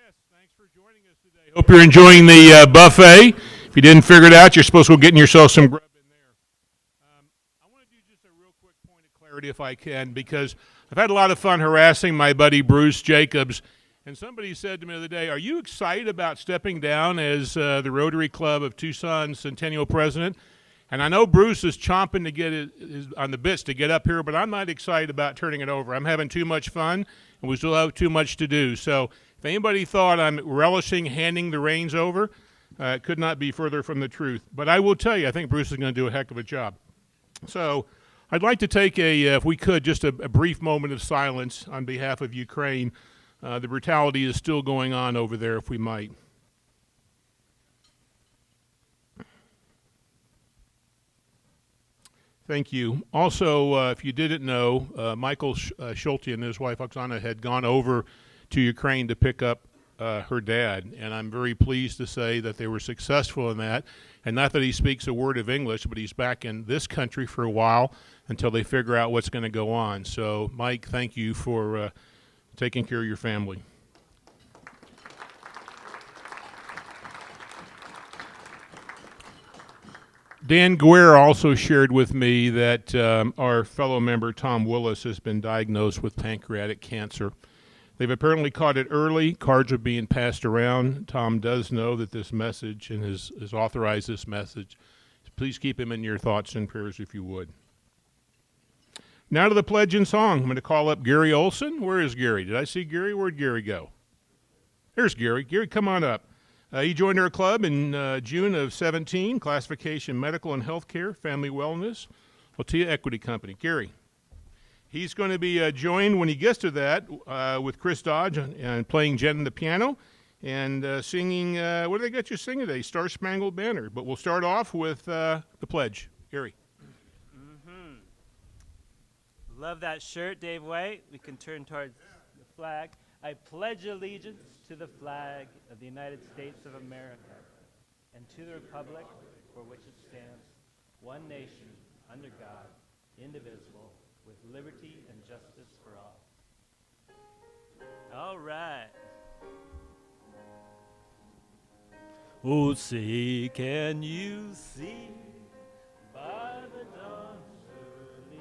Yes, thanks for joining us today. Hope you're enjoying the buffet. If you didn't figure it out, you're supposed to go getting yourself some grub in there. I want to do just a real quick point of clarity, if I can, because I've had a lot of fun harassing my buddy Bruce Jacobs. And somebody said to me the other day, "Are you excited about stepping down as the Rotary Club of Tucson Centennial President?" And I know Bruce is chomping to get on the bits to get up here, but I'm not excited about turning it over. I'm having too much fun, and we still have too much to do. So if anybody thought I'm relishing handing the reins over, it could not be further from the truth. But I will tell you, I think Bruce is going to do a heck of a job. So I'd like to take if we could, just a brief moment of silence on behalf of Ukraine. The brutality is still going on over there, if we might. Thank you. Also, if you didn't know, Michael Schulte and his wife Oksana had gone over to Ukraine to pick up her dad, and I'm very pleased to say that they were successful in that. And not that he speaks a word of English, but he's back in this country for a while until they figure out what's going to go on. So, Mike, thank you for taking care of your family. Dan Guerre also shared with me that our fellow member Tom Willis has been diagnosed with pancreatic cancer. They've apparently caught it early. Cards are being passed around. Tom does know that this message and has authorized this message. Please keep him in your thoughts and prayers if you would. Now to the pledge and song. I'm going to call up Gary Olson. Where is Gary? Did I see Gary? Where'd Gary go? There's Gary. Gary, come on up. He joined our club in June of 17, classification medical and healthcare, family wellness, Latia Equity Company. Gary. He's going to be joined when he gets to that with Chris Dodge and playing Jen on the piano and singing, what do they got you singing today? Star Spangled Banner. But we'll start off with the pledge. Gary. Love that shirt, Dave White. We can turn towards the flag. I pledge allegiance to the flag of the United States of America and to the republic for which it stands, one nation, under God, indivisible, with liberty and justice for all. All right. Oh, say, can you see by the dawn's early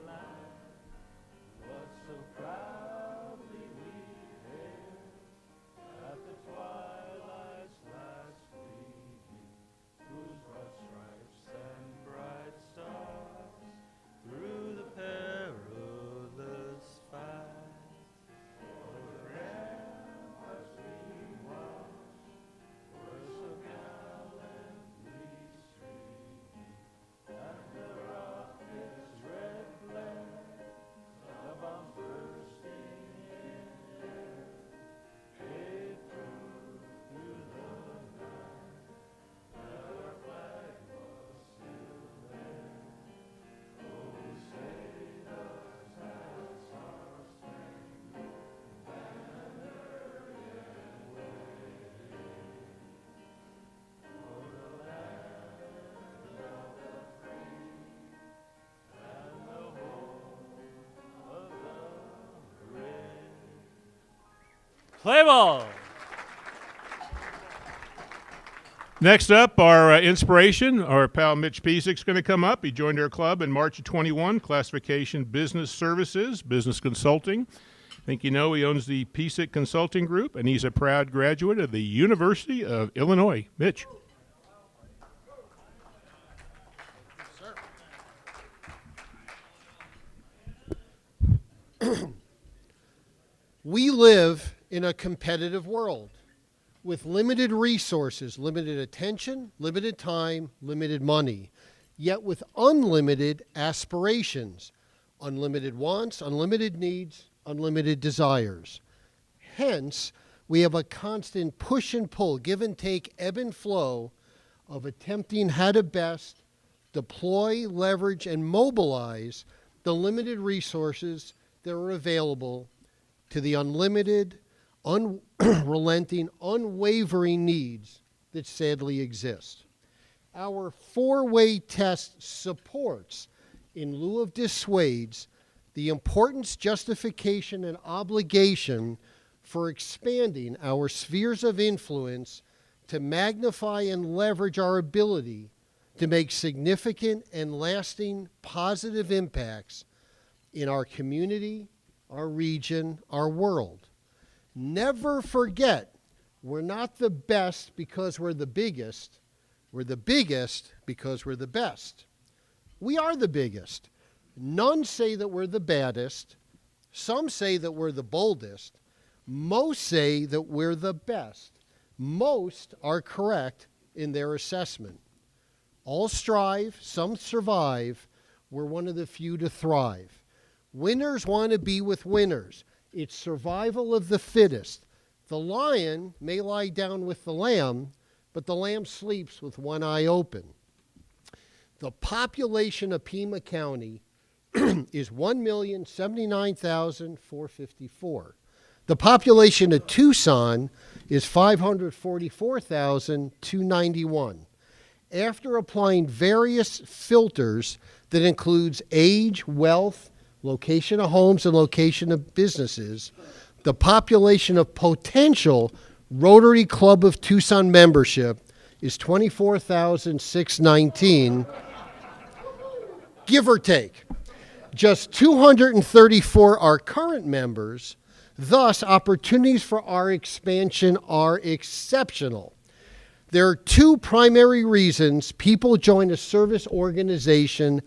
light what so proudly we hailed at the twilight's last gleaming, whose broad stripes and bright stars through the perilous fight o'er the ramparts we watched were so gallantly streaming, and the rocket's red glare, the bombs bursting in air, gave proof through the night that our flag was still there. Oh, say does that star-spangled banner yet wave o'er the land of the free and the home of the brave? Play ball! Next up, our inspiration, our pal Mitch Pisek's going to come up. He joined our club in March of 21, classification business services, business consulting. I think you know he owns the Pisek Consulting Group, and he's a proud graduate of the University of Illinois. Mitch. We live in a competitive world with limited resources, limited attention, limited time, limited money, yet with unlimited aspirations, unlimited wants, unlimited needs, unlimited desires. Hence, we have a constant push and pull, give and take, ebb and flow of attempting how to best deploy, leverage, and mobilize the limited resources that are available to the unlimited, unrelenting, unwavering needs that sadly exist. Our four-way test supports, in lieu of dissuades, the importance, justification, and obligation for expanding our spheres of influence to magnify and leverage our ability to make significant and lasting positive impacts in our community, our region, our world. Never forget, we're not the best because we're the biggest. We're the biggest because we're the best. We are the biggest. None say that we're the baddest. Some say that we're the boldest. Most say that we're the best. Most are correct in their assessment. All strive, some survive. We're one of the few to thrive. Winners want to be with winners. It's survival of the fittest. The lion may lie down with the lamb, but the lamb sleeps with one eye open. The population of Pima County is 1,079,454. The population of Tucson is 544,291. After applying various filters that includes age, wealth, location of homes, and location of businesses, the population of potential Rotary Club of Tucson membership is 24,619, give or take. Just 234 are current members. Thus, opportunities for our expansion are exceptional. There are two primary reasons people join a service organization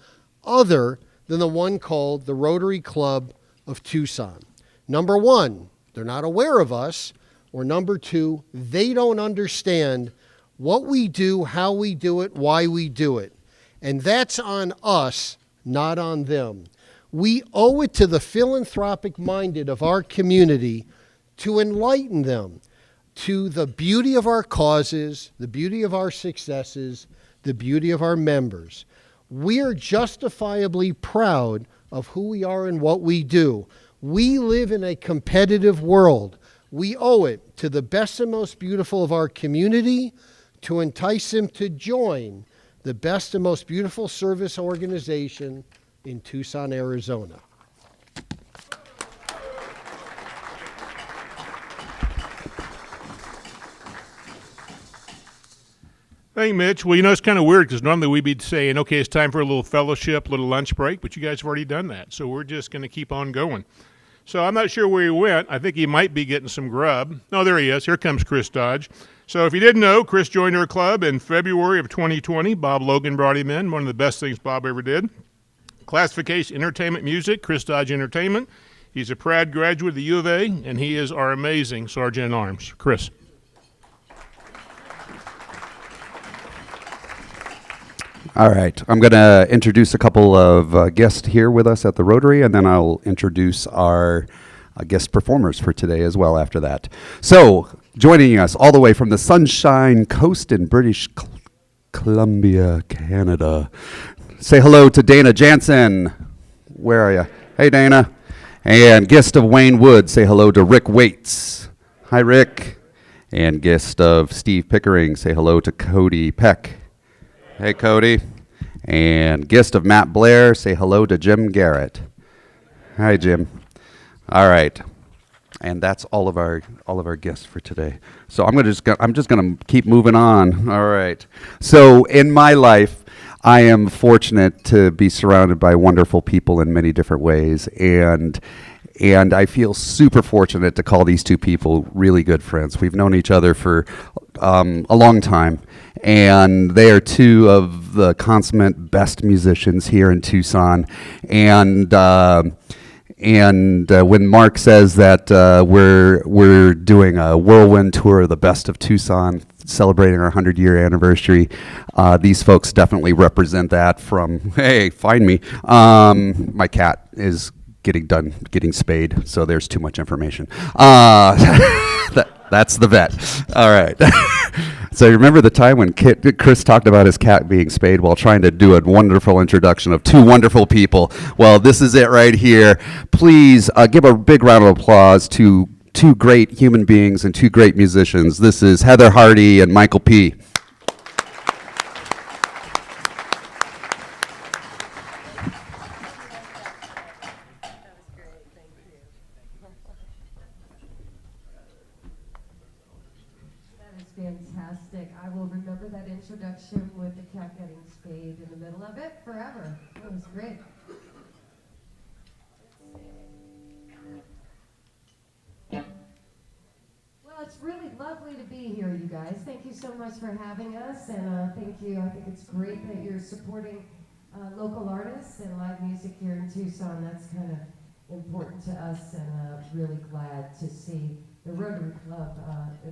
other than the one called the Rotary Club of Tucson. Number one, they're not aware of us, or number two, they don't understand what we do, how we do it, why we do it. And that's on us, not on them. We owe it to the philanthropic minded of our community to enlighten them to the beauty of our causes, the beauty of our successes, the beauty of our members. We are justifiably proud of who we are and what we do. We live in a competitive world. We owe it to the best and most beautiful of our community to entice them to join the best and most beautiful service organization in Tucson, Arizona. Hey, Mitch. Well, it's kind of weird because normally we'd be saying, okay, it's time for a little fellowship, little lunch break, but you guys have already done that. So we're just going to keep on going. So I'm not sure where he went. I think he might be getting some grub. Oh, there he is. Here comes Chris Dodge. So if you didn't know, Chris joined our club in February of 2020. Bob Logan brought him in, one of the best things Bob ever did. Classification, entertainment music, Chris Dodge Entertainment. He's a proud graduate of the U of A, and he is our amazing Sergeant at Arms. Chris. All right, I'm going to introduce a couple of guests here with us at the Rotary, and then I'll introduce our guest performers for today as well after that. So, joining us all the way from the Sunshine Coast in British Columbia, Canada, say hello to Dana Jansen. Where are you? Hey, Dana. And guest of Wayne Wood, say hello to Rick Waits. Hi, Rick. And guest of Steve Pickering, say hello to Cody Peck. Hey, Cody. And guest of Matt Blair, say hello to Jim Garrett. Hi, Jim. All right. And that's all of our guests for today. So I'm just gonna keep moving on. All right. So in my life, I am fortunate to be surrounded by wonderful people in many different ways, and I feel super fortunate to call these two people really good friends. We've known each other for a long time, and they are two of the consummate best musicians here in Tucson. And when Mark says that we're doing a whirlwind tour of the best of Tucson, celebrating our 100-year anniversary, these folks definitely represent that. From, hey, find me. My cat is getting spayed, so there's too much information. That's the vet. All right. So you remember the time when Chris talked about his cat being spayed while trying to do a wonderful introduction of two wonderful people? Well, this is it right here. Please give a big round of applause to two great human beings and two great musicians. This is Heather Hardy and Michael P. fantastic. I will remember that introduction with the cat getting spayed in the middle of it forever. It was great. Well, it's really lovely to be here, you guys. Thank you so much for having us, and thank you. I think it's great that you're supporting local artists and live music here in Tucson. That's kind of important to us, and really glad to see the Rotary Club,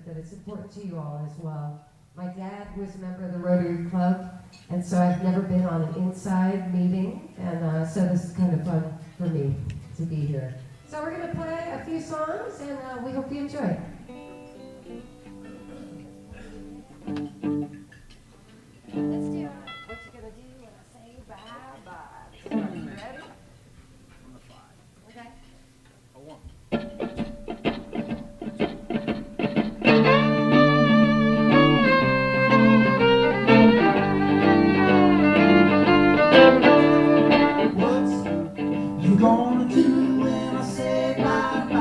that it's important to you all as well. My dad was a member of the Rotary Club, and so I've never been on an inside meeting, and so this is kind of fun for me to be here. So we're going to play a few songs, and we hope you enjoy. Let's do it. What you gonna do when I say bye-bye? You ready? On the 5. Okay. A 1. What you gonna do when I say bye-bye?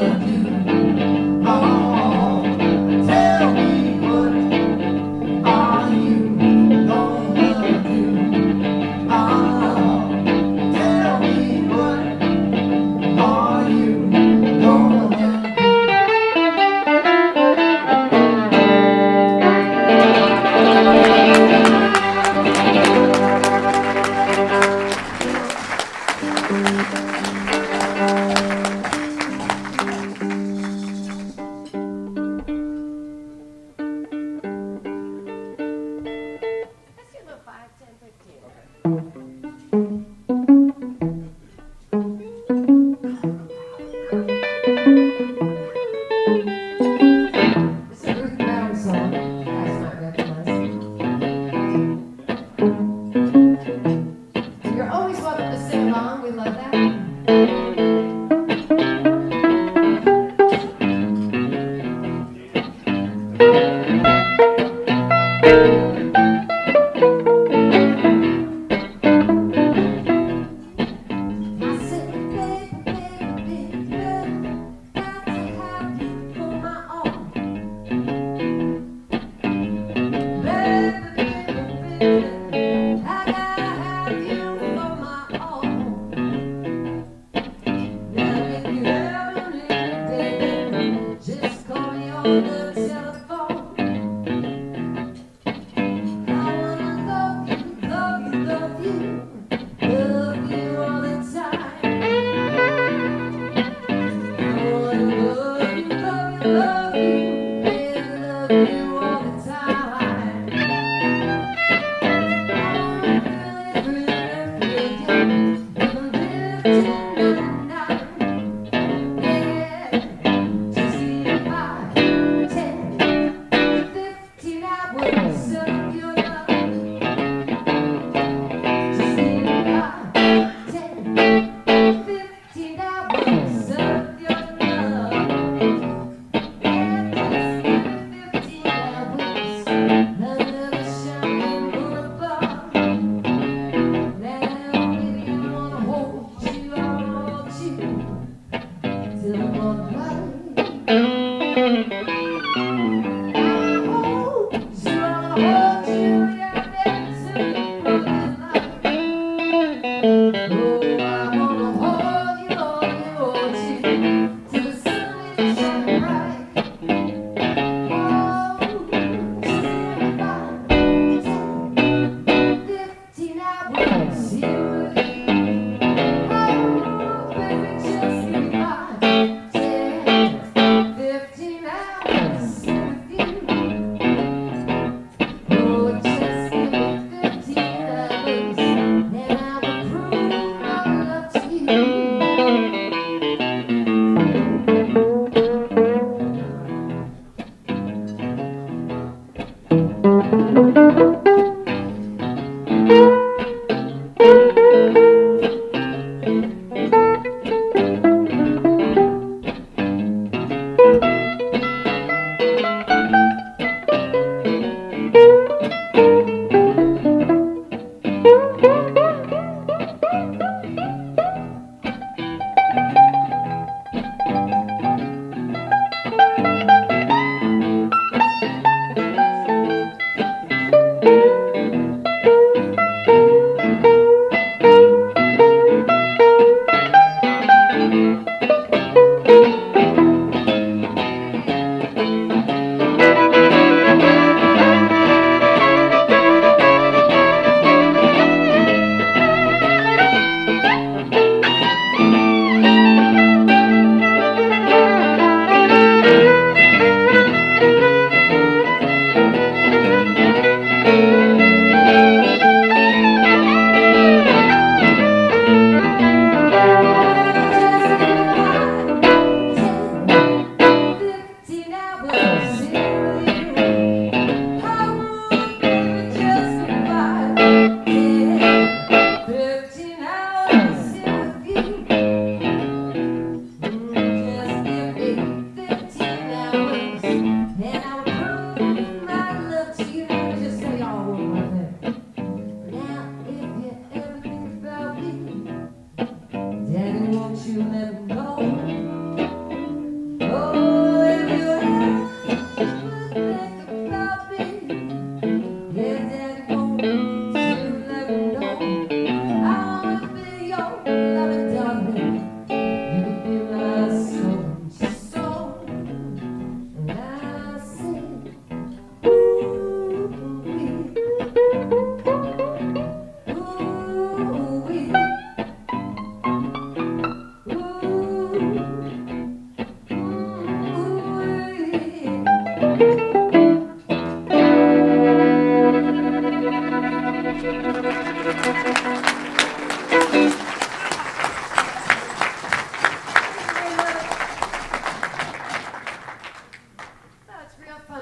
Let's do about 5, 10, 15. It's a Ruth Brown song. You guys might recognize it. You're always welcome to sing along. We love that. I said, baby, baby, baby, got to have you for my own. Baby, baby, baby, I gotta have you for my own. Now if you ever need me, baby, just call me on the telephone. I wanna love you, love you, love you. Love you all the time. I wanna love you, love you, love you, and love you all the time. I wanna feel it, feel it, never live tonight. Yeah, just see if I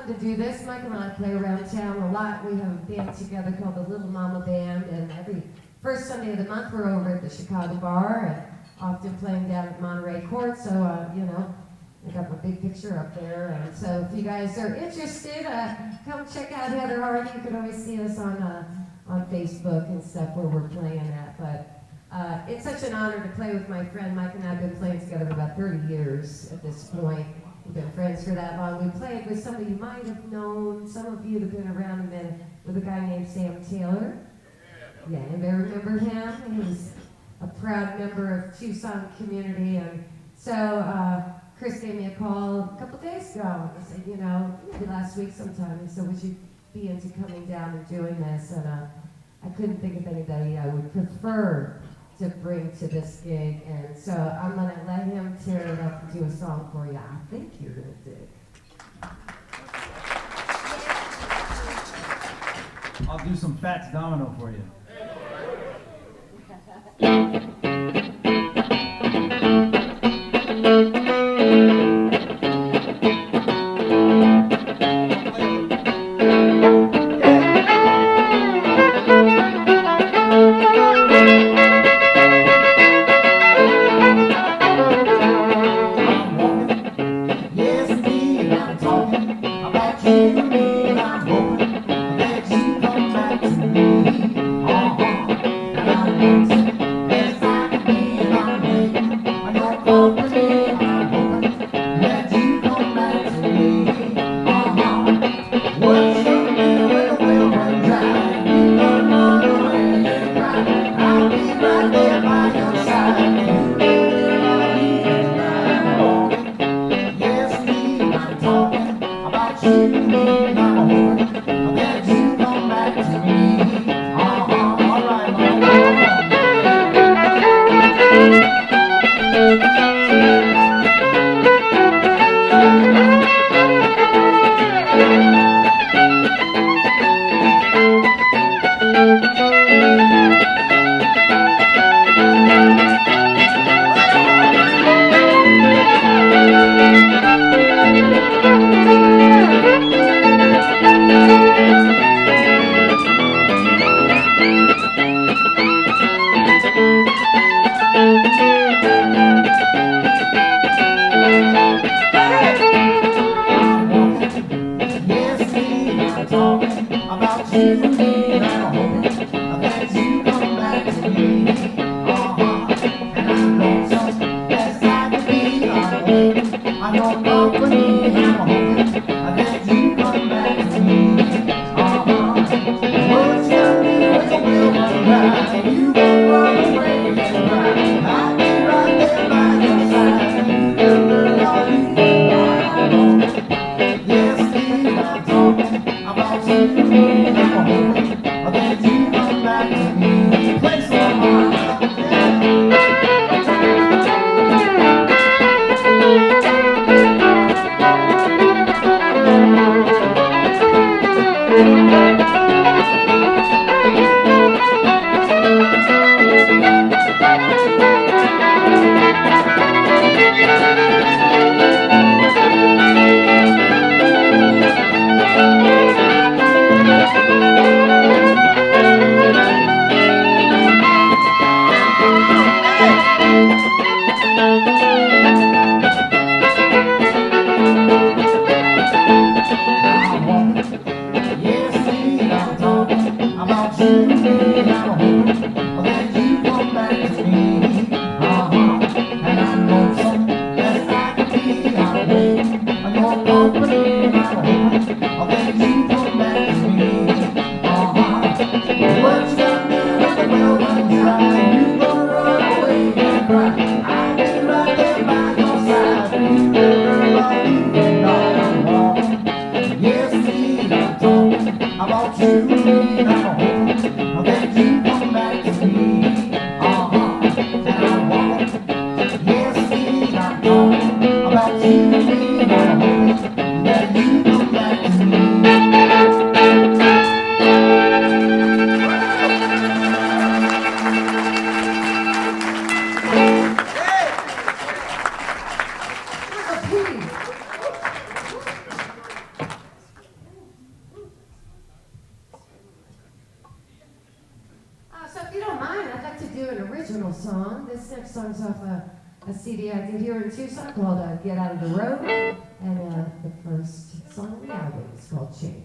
to do this. Mike and I play around town a lot. We have a band together called the Little Mama Band, and every first Sunday of the month we're over at the Chicago Bar and often playing down at Monterey Court. So, you know, I got my big picture up there. And so if you guys are interested, come check out Heather Hardy. You can always see us on Facebook and stuff where we're playing at. But it's such an honor to play with my friend. Mike and I have been playing together for about 30 years at this point. We've been friends for that long. We played with somebody you might have known. Some of you have been around a minute with a guy named Sam Taylor. Yeah, anybody remember him? He was a proud member of Tucson community. And so Chris gave me a call a couple days ago. He said, you know, maybe last week sometime. He said, would you be into coming down and doing this? And I couldn't think of anybody I would prefer to bring to this gig, and so I'm going to let him tear it up and do a song for you I think you're going to dig. I'll do some Fats Domino for you. Yes, next song's off a CD I did here in Tucson called Get Out of the Road. And the first song on the album is called Change.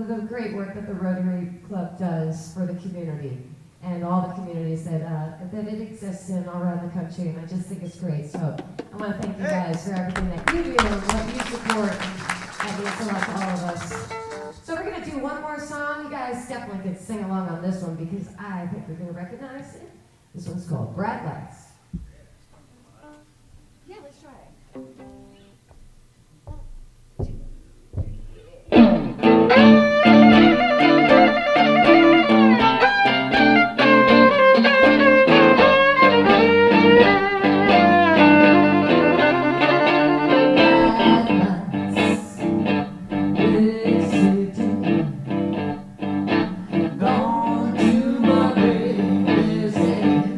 The great work that the Rotary Club does for the community and all the communities that it exists in all around the country, and I just think it's great. So I want to thank you guys for everything that you do and what you support. That means a lot to all of us. So we're going to do one more song. You guys definitely can sing along on this one because I think you're going to recognize it. This one's called Bright Lights. Yeah, let's try it. Gone to my baby's head.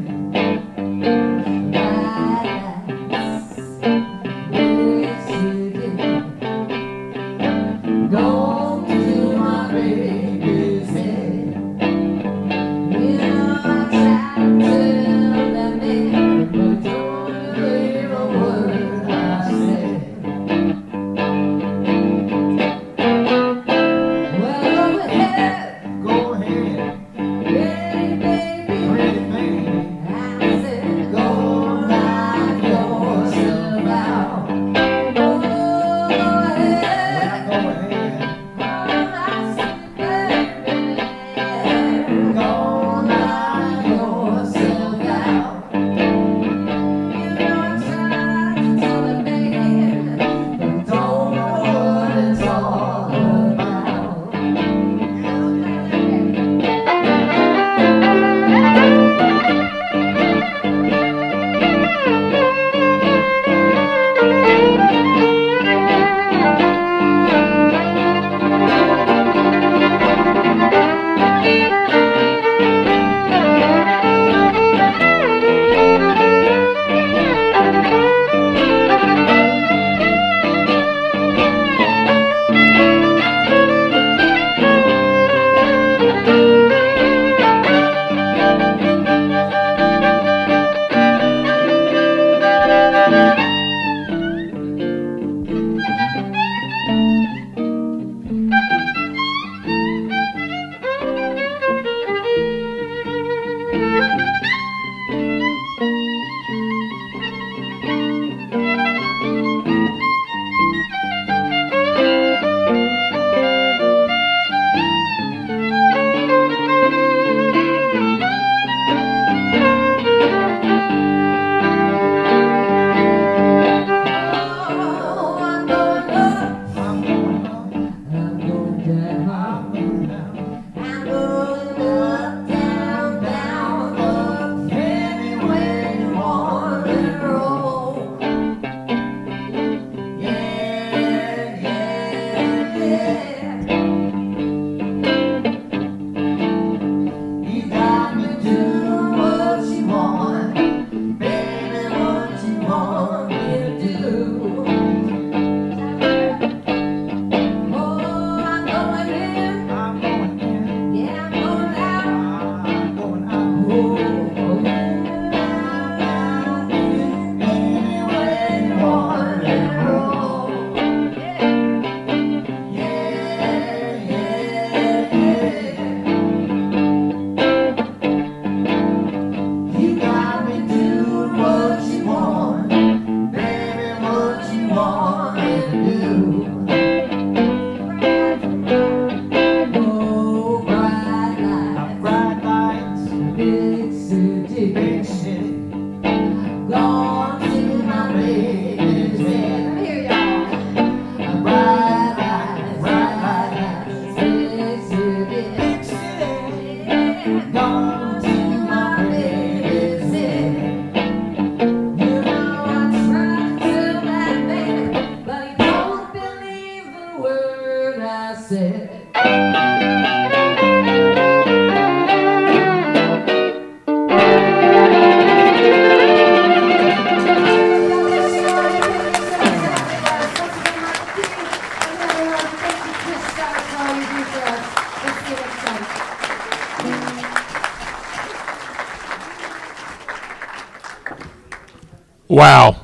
Wow.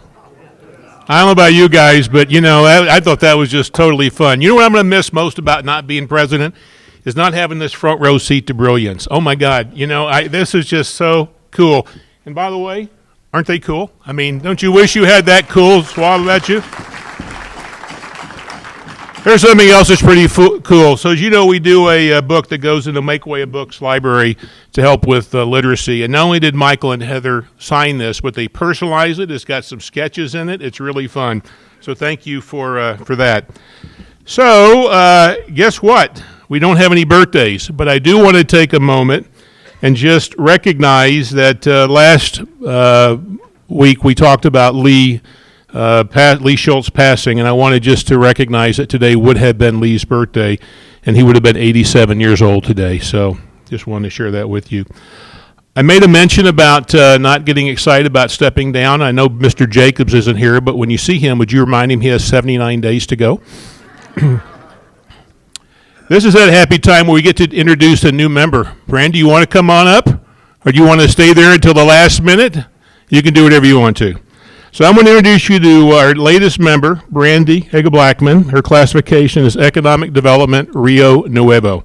I don't know about you guys, but you know, I thought that was just totally fun. You know what I'm going to miss most about not being president is not having this front row seat to brilliance. Oh my God, you know, this is just so cool. And by the way, aren't they cool? I mean, don't you wish you had that cool swab about you? Here's something else that's pretty cool. So as you know, we do a book that goes into Make Way of Books library to help with literacy. And not only did Michael and Heather sign this, but they personalized it. It's got some sketches in it. It's really fun. So thank you for that. So guess what? We don't have any birthdays, but I do want to take a moment and just recognize that last week we talked about Lee Schultz passing, and I wanted just to recognize that today would have been Lee's birthday, and he would have been 87 years old today. So just wanted to share that with you. I made a mention about not getting excited about stepping down. I know Mr. Jacobs isn't here, but when you see him, would you remind him he has 79 days to go? This is that happy time where we get to introduce a new member. Brand, do you want to come on up, or do you want to stay there until the last minute? You can do whatever you want to. So I'm going to introduce you to our latest member, Brandy Hager-Blackman. Her classification is Economic Development Rio Nuevo.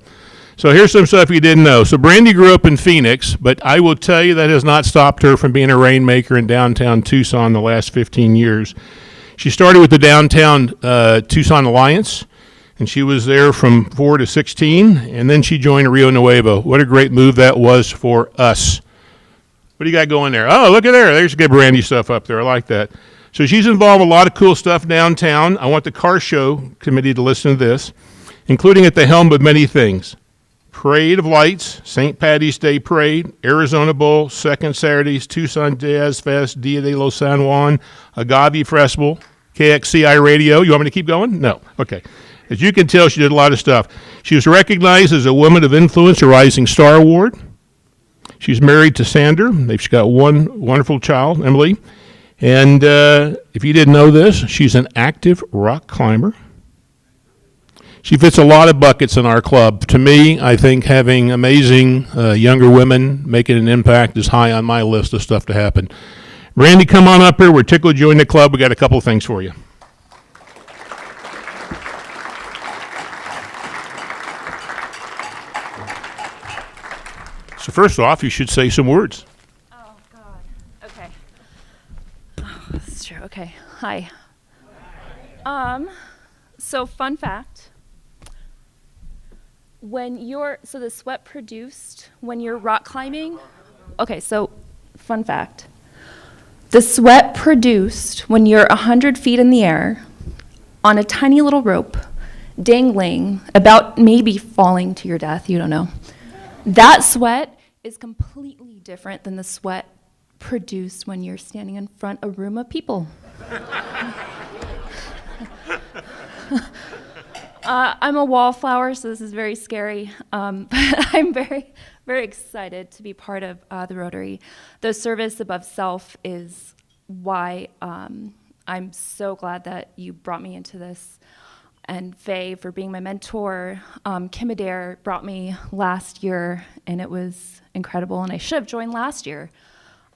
So here's some stuff you didn't know. So Brandy grew up in Phoenix, but I will tell you that has not stopped her from being a rainmaker in downtown Tucson the last 15 years. She started with the Downtown Tucson Alliance, and she was there from 4 to 16, and then she joined Rio Nuevo. What a great move that was for us. What do you got going there? Oh, look at there. There's good Brandy stuff up there. I like that. So she's involved in a lot of cool stuff downtown. I want the car show committee to listen to this, including at the helm of many things. Parade of Lights, St. Patty's Day Parade, Arizona Bowl, Second Saturdays, Tucson Jazz Fest, Dia de los San Juan, Agave Festival, KXCI Radio. You want me to keep going? No. Okay. As you can tell, she did a lot of stuff. She was recognized as a Woman of Influence, a Rising Star Award. She's married to Sander. They've got one wonderful child, Emily. And if you didn't know this, she's an active rock climber. She fits a lot of buckets in our club. To me, I think having amazing younger women making an impact is high on my list of stuff to happen. Randy, come on up here. We're tickled you join the club. We got a couple of things for you. So first off, you should say some words. Oh, God. Okay. Oh, that's true. Okay. Hi. So fun fact. So the sweat produced when you're rock climbing. Okay, so fun fact. The sweat produced when you're 100 feet in the air on a tiny little rope, dangling, about maybe falling to your death, you don't know. That sweat is completely different than the sweat produced when you're standing in front of a room of people. I'm a wallflower, so this is very scary, but I'm very, very excited to be part of the Rotary. The service above self is why I'm so glad that you brought me into this, and Faye for being my mentor. Kim Adair brought me last year, and it was incredible, and I should have joined last year,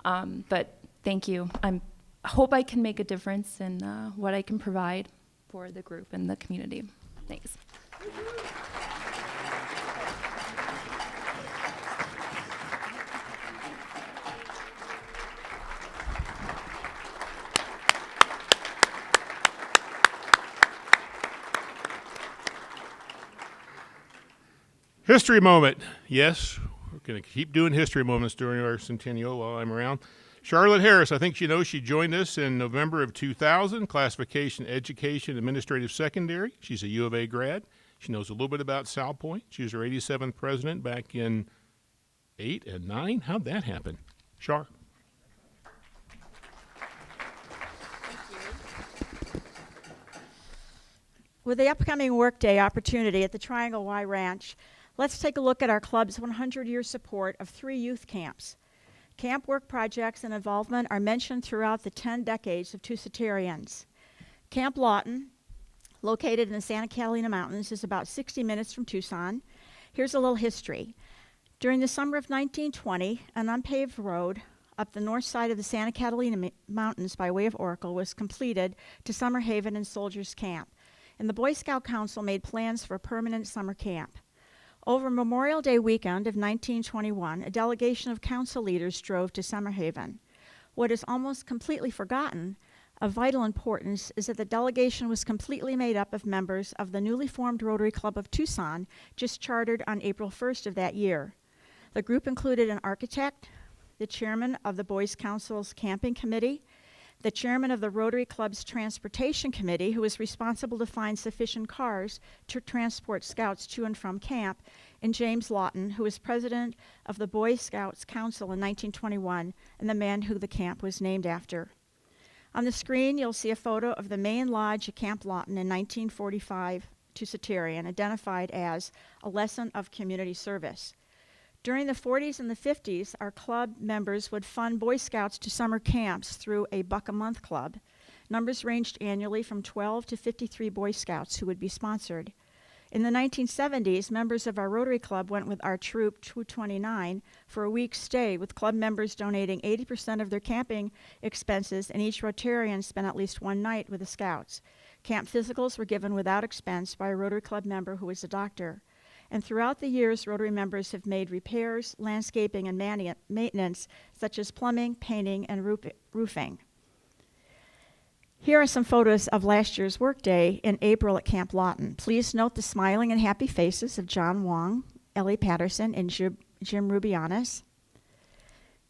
but thank you. I hope I can make a difference in what I can provide for the group and the community. Thanks. History moment. Yes, we're going to keep doing history moments during our centennial while I'm around. Charlotte Harris, I think you know, she joined us in November of 2000, classification Education Administrative Secondary. She's a U of A grad. She knows a little bit about South Point. She was our 87th president back in 8 and 9. How'd that happen? Char. With the upcoming workday opportunity at the Triangle Y Ranch, let's take a look at our club's 100-year support of 3 youth camps. Camp work projects and involvement are mentioned throughout the 10 decades of Tucson-arians. Camp Lawton, located in the Santa Catalina Mountains, is about 60 minutes from Tucson. Here's a little history. During the summer of 1920, an unpaved road up the north side of the Santa Catalina Mountains by way of Oracle was completed to Summer Haven and Soldiers Camp, and the Boy Scout Council made plans for a permanent summer camp. Over Memorial Day weekend of 1921, a delegation of council leaders drove to Summer Haven. What is almost completely forgotten, of vital importance, is that the delegation was completely made up of members of the newly formed Rotary Club of Tucson, just chartered on April 1st of that year. The group included an architect, the chairman of the Boys Council's camping committee, the chairman of the Rotary Club's transportation committee, who was responsible to find sufficient cars to transport scouts to and from camp, and James Lawton, who was president of the Boy Scouts Council in 1921 and the man who the camp was named after. On the screen, you'll see a photo of the main lodge at Camp Lawton in 1945 Tucson, identified as a lesson of community service. During the 40s and the 50s, our club members would fund Boy Scouts to summer camps through a $1 club. Numbers ranged annually from 12 to 53 Boy Scouts who would be sponsored. In the 1970s, members of our Rotary Club went with our troop 229 for a week's stay, with club members donating 80% of their camping expenses, and each Rotarian spent at least one night with the Scouts. Camp physicals were given without expense by a Rotary Club member who was a doctor. And throughout the years, Rotary members have made repairs, landscaping, and maintenance, such as plumbing, painting, and roofing. Here are some photos of last year's workday in April at Camp Lawton. Please note the smiling and happy faces of John Wong, Ellie Patterson, and Jim Rubianis.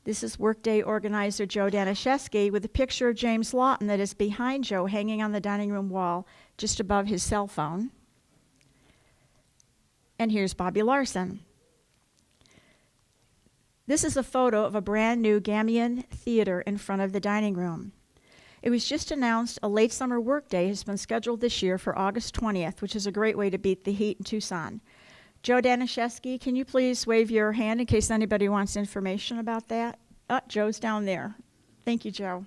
This is workday organizer Joe Danishevsky with a picture of James Lawton that is behind Joe, hanging on the dining room wall just above his cell phone. And here's Bobby Larson. This is a photo of a brand new Gamian theater in front of the dining room. It was just announced a late summer workday has been scheduled this year for August 20th, which is a great way to beat the heat in Tucson. Joe Danishevsky, can you please wave your hand in case anybody wants information about that? Oh, Joe's down there. Thank you, Joe.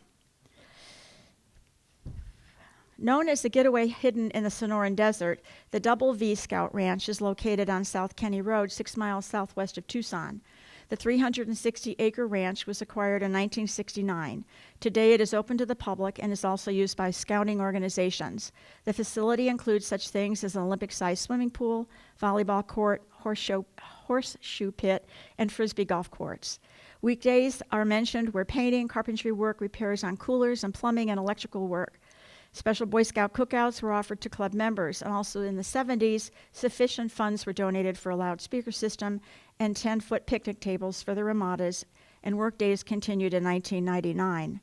Known as the Getaway hidden in the Sonoran Desert, the Double V Scout Ranch is located on South Kenny Road, 6 miles southwest of Tucson. The 360-acre ranch was acquired in 1969. Today it is open to the public and is also used by scouting organizations. The facility includes such things as an Olympic-sized swimming pool, volleyball court, horseshoe pit, and frisbee golf courts. Weekdays are mentioned where painting, carpentry work, repairs on coolers, and plumbing and electrical work. Special Boy Scout cookouts were offered to club members, and also in the 70s, sufficient funds were donated for a loudspeaker system and 10-foot picnic tables for the Ramadas, and work days continued in 1999.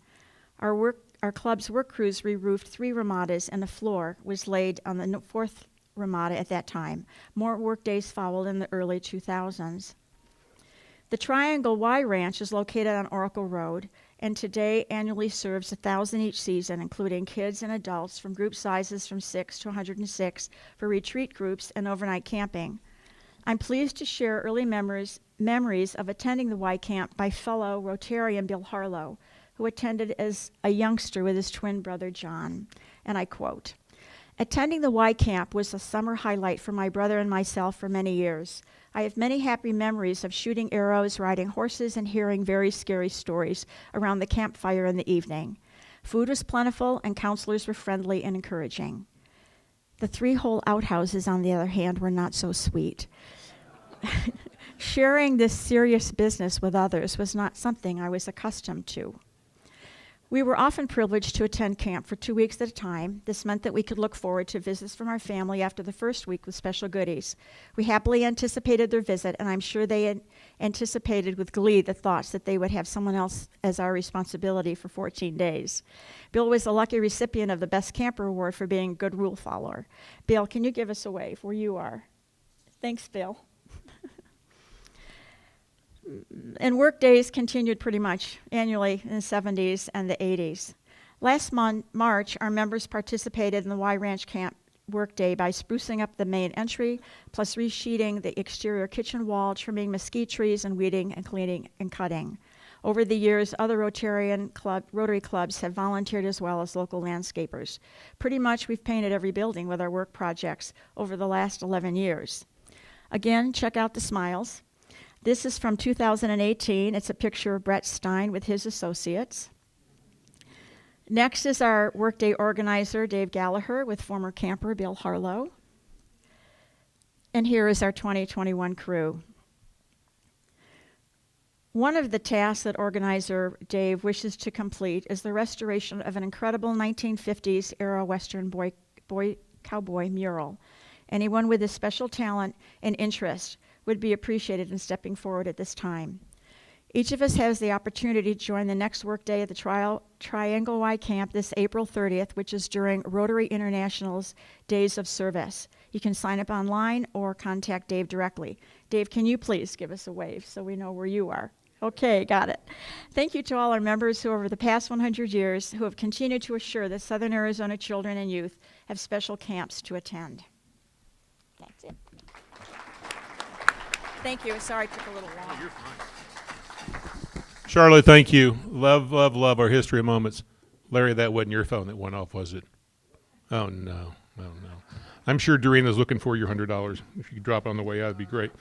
Our club's work crews re-roofed 3 Ramadas, and the floor was laid on the 4th Ramada at that time. More work days followed in the early 2000s. The Triangle Y Ranch is located on Oracle Road, and today annually serves 1,000 each season, including kids and adults from group sizes from 6 to 106 for retreat groups and overnight camping. I'm pleased to share early memories of attending the Y Camp by fellow Rotarian Bill Harlow, who attended as a youngster with his twin brother John. And I quote, "Attending the Y Camp was a summer highlight for my brother and myself for many years. I have many happy memories of shooting arrows, riding horses, and hearing very scary stories around the campfire in the evening. Food was plentiful, and counselors were friendly and encouraging. The 3-hole outhouses, on the other hand, were not so sweet. Sharing this serious business with others was not something I was accustomed to. We were often privileged to attend camp for 2 weeks at a time. This meant that we could look forward to visits from our family after the first week with special goodies. We happily anticipated their visit, and I'm sure they anticipated with glee the thoughts that they would have someone else as our responsibility for 14 days. Bill was a lucky recipient of the Best Camper Award for being a good rule follower. Bill, can you give us a wave where you are? Thanks, Bill. And work days continued pretty much annually in the 70s and the 80s. Last March, our members participated in the Y Ranch Camp work day by sprucing up the main entry, plus resheeting the exterior kitchen wall, trimming mesquite trees, and weeding and cleaning and cutting. Over the years, other Rotary clubs have volunteered as well as local landscapers. Pretty much we've painted every building with our work projects over the last 11 years. Again, check out the smiles. This is from 2018. It's a picture of Brett Stein with his associates. Next is our workday organizer, Dave Gallagher, with former camper Bill Harlow. And here is our 2021 crew. One of the tasks that organizer Dave wishes to complete is the restoration of an incredible 1950s era Western cowboy mural. Anyone with a special talent and interest would be appreciated in stepping forward at this time. Each of us has the opportunity to join the next workday at the Triangle Y Camp this April 30th, which is during Rotary International's Days of Service. You can sign up online or contact Dave directly. Dave, can you please give us a wave so we know where you are? Okay, got it. Thank you to all our members who over the past 100 years who have continued to assure that Southern Arizona children and youth have special camps to attend. That's it. Thank you. Sorry it took a little long. You're fine. Charlotte, thank you. Love, love, love our history moments. Larry, that wasn't your phone that went off, was it? Oh, no. Oh, no. I'm sure Doreena's looking for your $100. If you could drop it on the way out, it'd be great.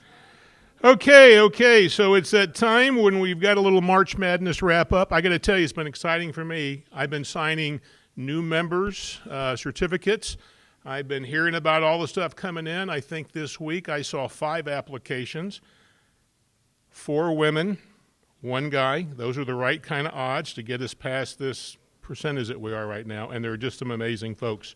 Okay, so it's that time when we've got a little March Madness wrap up. I got to tell you, it's been exciting for me. I've been signing new members' certificates. I've been hearing about all the stuff coming in. I think this week I saw 5 applications, 4 women, 1 guy. Those are the right kind of odds to get us past this percentage that we are right now, and they're just some amazing folks.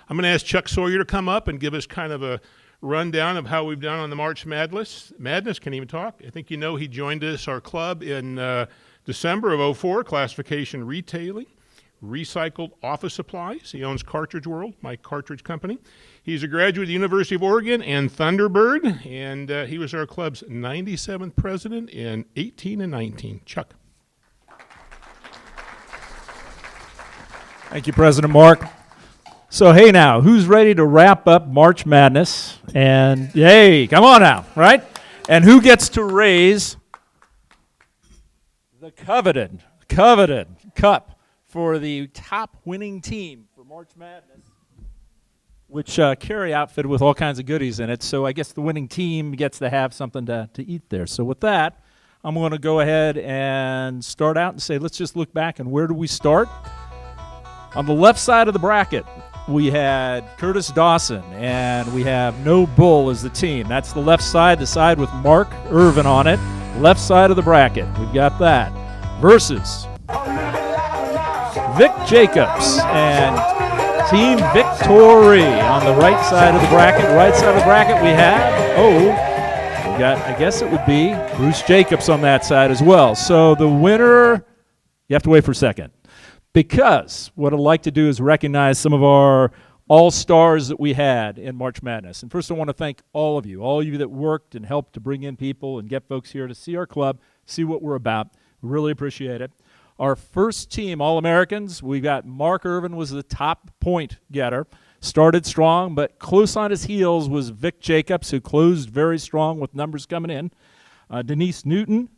I'm going to ask Chuck Sawyer to come up and give us kind of a rundown of how we've done on the March Madness. Can't even talk. I think you know he joined us, our club, in December of 2004, classification retailing, recycled office supplies. He owns Cartridge World, my cartridge company. He's a graduate of the University of Oregon and Thunderbird, and he was our club's 97th president in 18 and 19. Chuck. Thank you, President Mark. So, hey now, who's ready to wrap up March Madness? And, hey, come on now, right? And who gets to raise the coveted cup for the top winning team for March Madness, which Carrie outfitted with all kinds of goodies in it. So I guess the winning team gets to have something to eat there. So with that, I'm going to go ahead and start out and say, let's just look back and where do we start? On the left side of the bracket, we had Curtis Dawson, and we have No Bull as the team. That's the left side, the side with Mark Irvin on it. Left side of the bracket, we've got that. Versus Vic Jacobs and Team Victory on the right side of the bracket. Right side of the bracket, we got, I guess it would be Bruce Jacobs on that side as well. So the winner, you have to wait for a second. Because what I'd like to do is recognize some of our all-stars that we had in March Madness. And first I want to thank all of you that worked and helped to bring in people and get folks here to see our club, see what we're about. Really appreciate it. Our first team, All-Americans, we got Mark Irvin was the top point getter. Started strong, but close on his heels was Vic Jacobs, who closed very strong with numbers coming in. Denise Newton,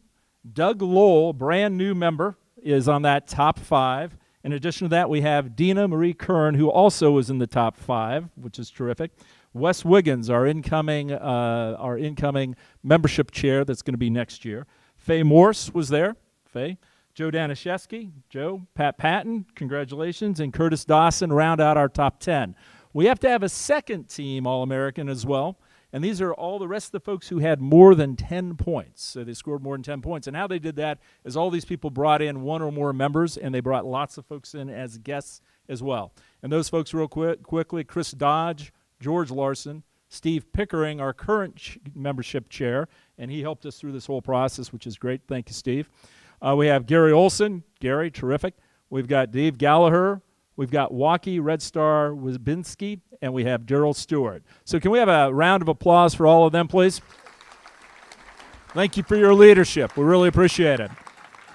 Doug Lowell, brand new member, is on that top 5. In addition to that, we have Dina Marie Kern, who also was in the top 5, which is terrific. Wes Wiggins, our incoming membership chair that's going to be next year. Faye Morse was there. Faye. Joe Danishevsky, Joe. Pat Patton, congratulations. And Curtis Dawson round out our top 10. We have to have a second team All-American as well. And these are all the rest of the folks who had more than 10 points. So they scored more than 10 points. And how they did that is all these people brought in 1 or more members, and they brought lots of folks in as guests as well. And those folks real quickly, Chris Dodge, George Larson, Steve Pickering, our current membership chair, and he helped us through this whole process, which is great. Thank you, Steve. We have Gary Olson. Gary, terrific. We've got Dave Gallagher. We've got Waukee Red Star Wazbinski, and we have Daryl Stewart. So can we have a round of applause for all of them, please? Thank you for your leadership. We really appreciate it.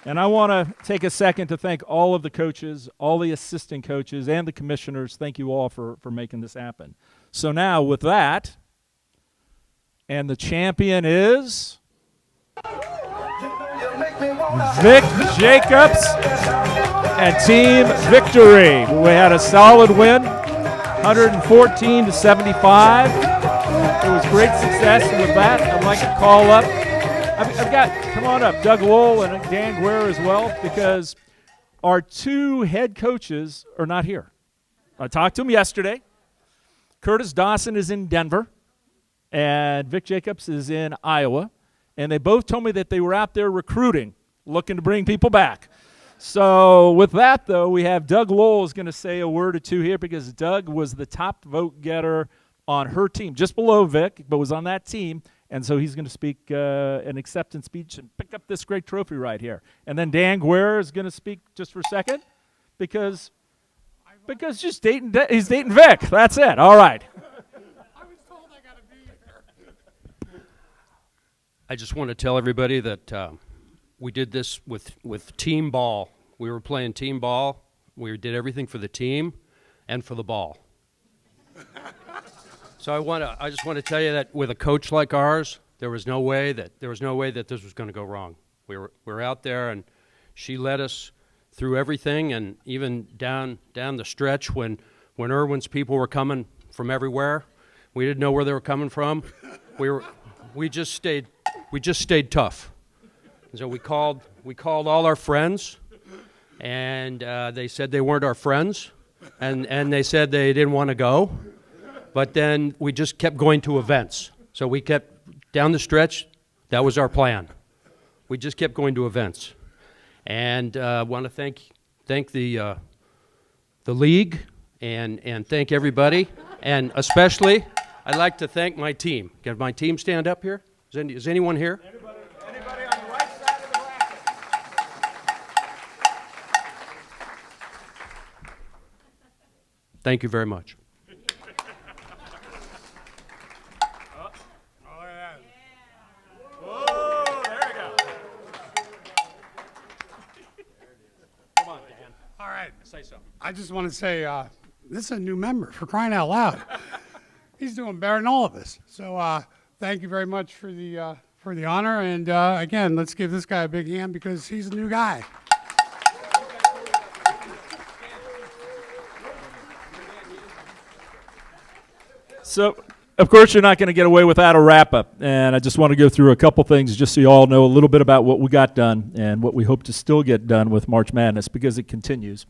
And I want to take a second to thank all of the coaches, all the assistant coaches, and the commissioners. Thank you all for making this happen. So now with that, and the champion is Vic Jacobs and Team Victory. We had a solid win, 114 to 75. It was great success, and with that, I'd like to call up I've got, come on up, Doug Lowell and Dan Guerra as well, because our two head coaches are not here. I talked to them yesterday. Curtis Dawson is in Denver, and Vic Jacobs is in Iowa. And they both told me that they were out there recruiting, looking to bring people back. So with that, though, we have Doug Lowell is going to say a word or two here because Doug was the top vote getter on her team, just below Vic, but was on that team. And so he's going to speak an acceptance speech and pick up this great trophy right here. And then Dan Guerra is going to speak just for a second because he's dating Vic. That's it. All right. I was told I got to be here. I just want to tell everybody that we did this with team ball. We were playing team ball. We did everything for the team and for the ball. So I just want to tell you that with a coach like ours, there was no way that this was going to go wrong. We were out there, and she led us through everything, and even down the stretch when Irwin's people were coming from everywhere, we didn't know where they were coming from. We just stayed tough. And so we called all our friends, and they said they weren't our friends, and they said they didn't want to go. But then we just kept going to events. So we kept down the stretch. That was our plan. We just kept going to events, and want to thank the league and thank everybody, and especially I'd like to thank my team. Can my team stand up here? Is anyone here? Anybody on the right side of the bracket? Thank you very much. Say something. I just want to say this is a new member, for crying out loud. He's doing better than all of us. So thank you very much for the honor. And again, let's give this guy a big hand because he's a new guy. So, of course, you're not going to get away without a wrap-up, and I just want to go through a couple things just so you all know a little bit about what we got done and what we hope to still get done with March Madness because it continues.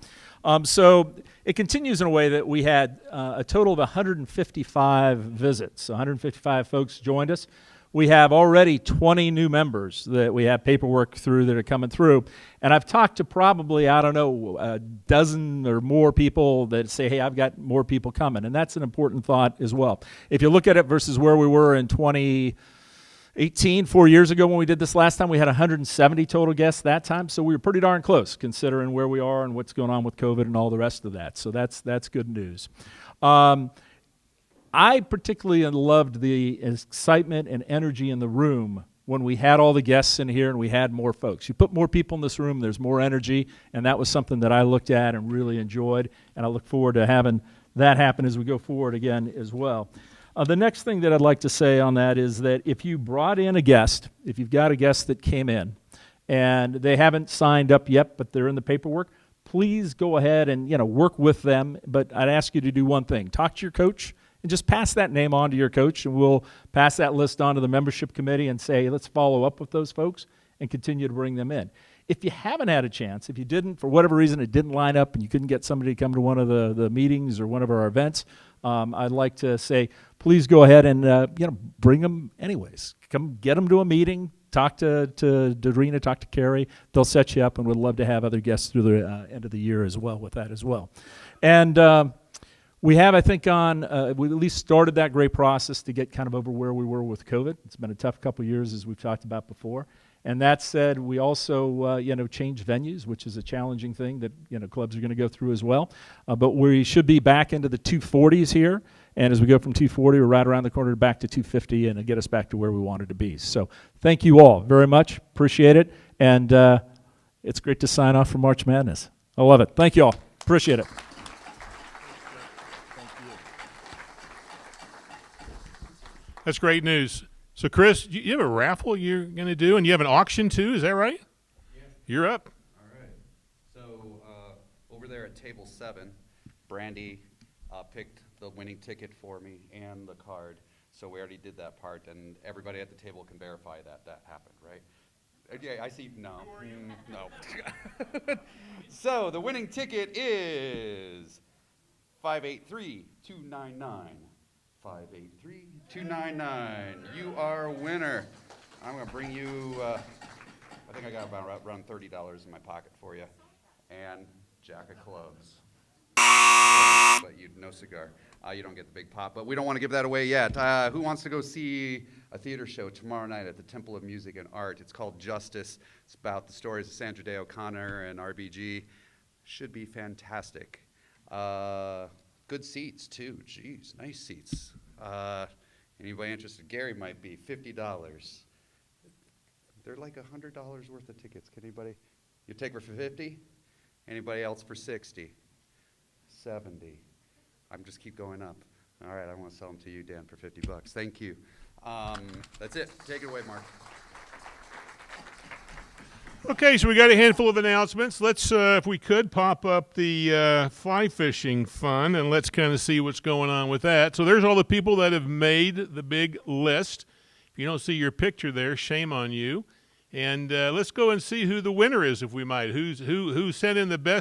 So it continues in a way that we had a total of 155 visits. 155 folks joined us. We have already 20 new members that we have paperwork through that are coming through. And I've talked to probably, I don't know, a dozen or more people that say, hey, I've got more people coming. And that's an important thought as well. If you look at it versus where we were in 2018, 4 years ago when we did this last time, we had 170 total guests that time. So we were pretty darn close considering where we are and what's going on with COVID and all the rest of that. So that's good news. I particularly loved the excitement and energy in the room when we had all the guests in here and we had more folks. You put more people in this room, there's more energy, and that was something that I looked at and really enjoyed, and I look forward to having that happen as we go forward again as well. The next thing that I'd like to say on that is that if you brought in a guest, if you've got a guest that came in and they haven't signed up yet but they're in the paperwork, please go ahead and work with them, but I'd ask you to do one thing. Talk to your coach. And just pass that name on to your coach, and we'll pass that list on to the membership committee and say, let's follow up with those folks and continue to bring them in. If you haven't had a chance, if you didn't, for whatever reason, it didn't line up and you couldn't get somebody to come to one of the meetings or one of our events, I'd like to say, please go ahead and bring them anyways. Come get them to a meeting. Talk to Dorina, talk to Carrie. They'll set you up, and we'd love to have other guests through the end of the year as well with that as well. And we have, I think, we at least started that great process to get kind of over where we were with COVID. It's been a tough couple of years, as we've talked about before. And that said, we also, changed venues, which is a challenging thing that, clubs are going to go through as well. But we should be back into the 240s here. And as we go from 240, we're right around the corner back to 250 and it'll get us back to where we wanted to be. So thank you all very much. Appreciate it. And it's great to sign off for March Madness. I love it. Thank you all. Appreciate it. That's great news. So, Chris, you have a raffle you're going to do, and you have an auction too. Is that right? Yeah. You're up. All right. So over there at table 7, Brandy picked the winning ticket for me and the card. So we already did that part, and everybody at the table can verify that that happened, right? Yeah, I see. No. No. So the winning ticket is 583-299. 583-299. You are a winner. I'm going to bring you, I think I got about around $30 in my pocket for you. And jack of clubs. But no cigar. You don't get the big pop, but we don't want to give that away yet. Who wants to go see a theater show tomorrow night at the Temple of Music and Art? It's called Justice. It's about the stories of Sandra Day O'Connor and RBG. Should be fantastic. Good seats, too. Jeez, nice seats. Anybody interested? Gary might be. $50. They're like $100 worth of tickets. Can anybody? You take her for 50? Anybody else for 60? 70. I'm just keep going up. All right, I want to sell them to you, Dan, for $50. Thank you. That's it. Take it away, Mark. Okay, so we got a handful of announcements. Let's, if we could, pop up the fly fishing fun, and let's kind of see what's going on with that. So there's all the people that have made the big list. If you don't see your picture there, shame on you. And let's go and see who the winner is, if we might. Who sent in the best